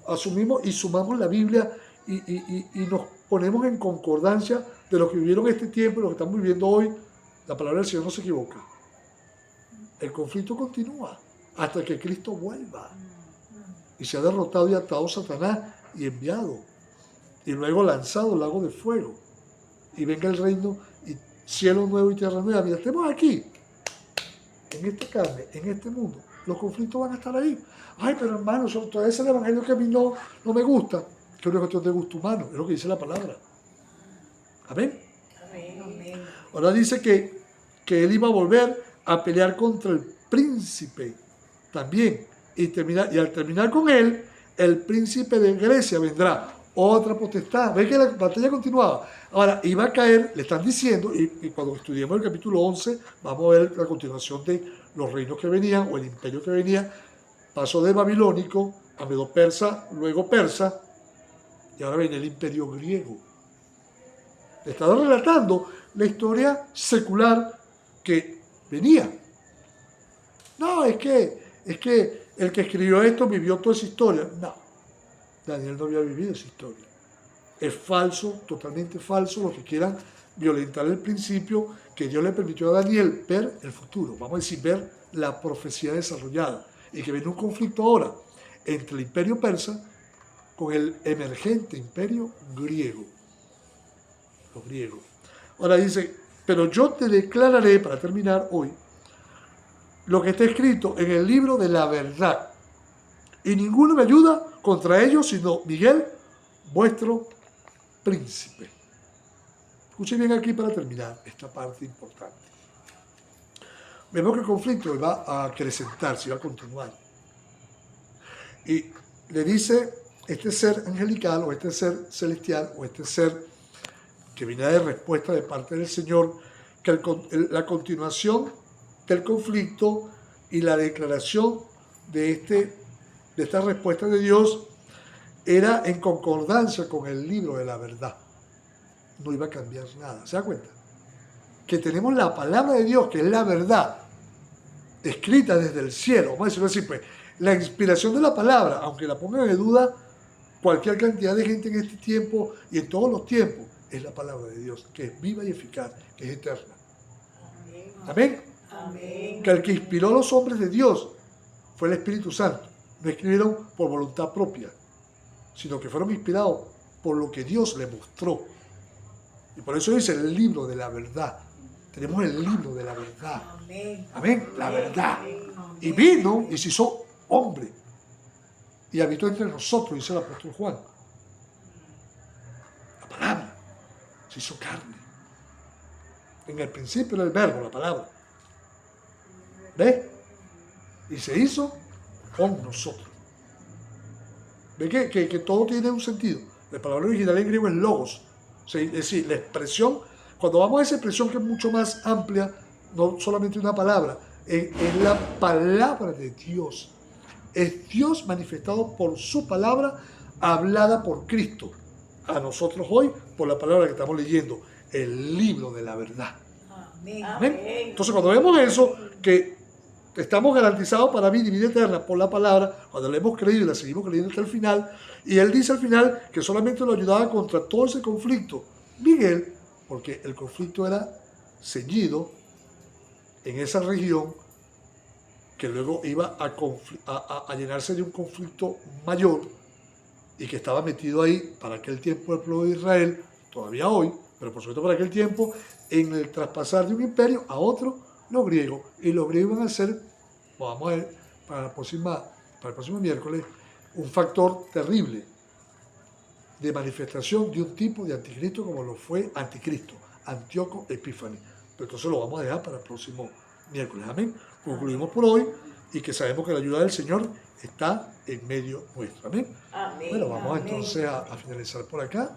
asumimos y sumamos la Biblia y nos ponemos en concordancia de lo que vivieron este tiempo y lo que estamos viviendo hoy, la palabra del Señor no se equivoca? El conflicto continúa hasta que Cristo vuelva y se ha derrotado y atado Satanás y enviado y luego lanzado al lago de fuego y venga el reino y cielo nuevo y tierra nueva. Mira, estemos aquí en esta carne, en este mundo, los conflictos van a estar ahí. Ay, pero hermano, todavía es el evangelio que a mí no me gusta, que es una cuestión de gusto humano, es lo que dice la palabra. Amén. Amén. Ahora dice que él iba a volver a pelear contra el príncipe también. Y al terminar con él, el príncipe de Grecia vendrá. Otra potestad. ¿Ven que la batalla continuaba? Ahora, iba a caer, le están diciendo, y cuando estudiemos el capítulo 11, vamos a ver la continuación de los reinos que venían, o el imperio que venía. Pasó de babilónico a medo-persa, luego persa, y ahora viene el imperio griego. Le estaba relatando la historia secular que venía. No, es que el que escribió esto vivió toda esa historia. No, Daniel no había vivido esa historia. Es falso, totalmente falso, los que quieran violentar el principio que Dios le permitió a Daniel ver el futuro. Vamos a decir, ver la profecía desarrollada. Y que viene un conflicto ahora entre el imperio persa con el emergente imperio griego. Los griegos. Ahora dice, Pero yo te declararé, para terminar hoy, lo que está escrito en el libro de la verdad. Y ninguno me ayuda contra ellos, sino Miguel, vuestro príncipe. Escuchen bien aquí para terminar esta parte importante. Vemos que el conflicto va a acrecentarse, va a continuar. Y le dice este ser angelical, o este ser celestial, o este ser que viene de respuesta de parte del Señor, que la continuación del conflicto y la declaración de esta respuesta de Dios era en concordancia con el libro de la verdad. No iba a cambiar nada. ¿Se da cuenta? Que tenemos la palabra de Dios, que es la verdad, escrita desde el cielo. Vamos a decirlo así, pues, la inspiración de la palabra, aunque la pongan en duda cualquier cantidad de gente en este tiempo y en todos los tiempos, es la palabra de Dios, que es viva y eficaz, que es eterna. Amén. Amén. Que el que inspiró a los hombres de Dios fue el Espíritu Santo. No escribieron por voluntad propia, sino que fueron inspirados por lo que Dios le mostró. Y por eso dice el libro de la verdad. Tenemos el libro de la verdad. Amén. Amén. La verdad. Amén. Y vino y se hizo hombre. Y habitó entre nosotros, dice el apóstol Juan. La palabra se hizo carne. En el principio era el verbo, la palabra. ¿Ve? Y se hizo con nosotros. ¿Ve que todo tiene un sentido? La palabra original en griego es logos. Es decir, la expresión, cuando vamos a esa expresión que es mucho más amplia, no solamente una palabra, es la palabra de Dios. Es Dios manifestado por su palabra, hablada por Cristo. A nosotros hoy, por la palabra que estamos leyendo, el libro de la verdad. Amén. ¿Amén? Entonces, cuando vemos eso, que estamos garantizados para vida y vida eterna por la palabra, cuando la hemos creído y la seguimos creyendo hasta el final, y él dice al final que solamente lo ayudaba contra todo ese conflicto, Miguel, porque el conflicto era ceñido en esa región, que luego iba a llenarse de un conflicto mayor, y que estaba metido ahí para aquel tiempo el pueblo de Israel, todavía hoy, pero por supuesto para aquel tiempo, en el traspasar de un imperio a otro, los griegos. Y los griegos van a ser, vamos a ver, para el próximo miércoles, un factor terrible de manifestación de un tipo de anticristo como lo fue Anticristo, Antíoco Epífanes. Pero entonces lo vamos a dejar para el próximo miércoles. Amén. Concluimos por hoy y que sabemos que la ayuda del Señor está en medio nuestro. Amén. Amén. Bueno, vamos Amén. entonces a finalizar por acá.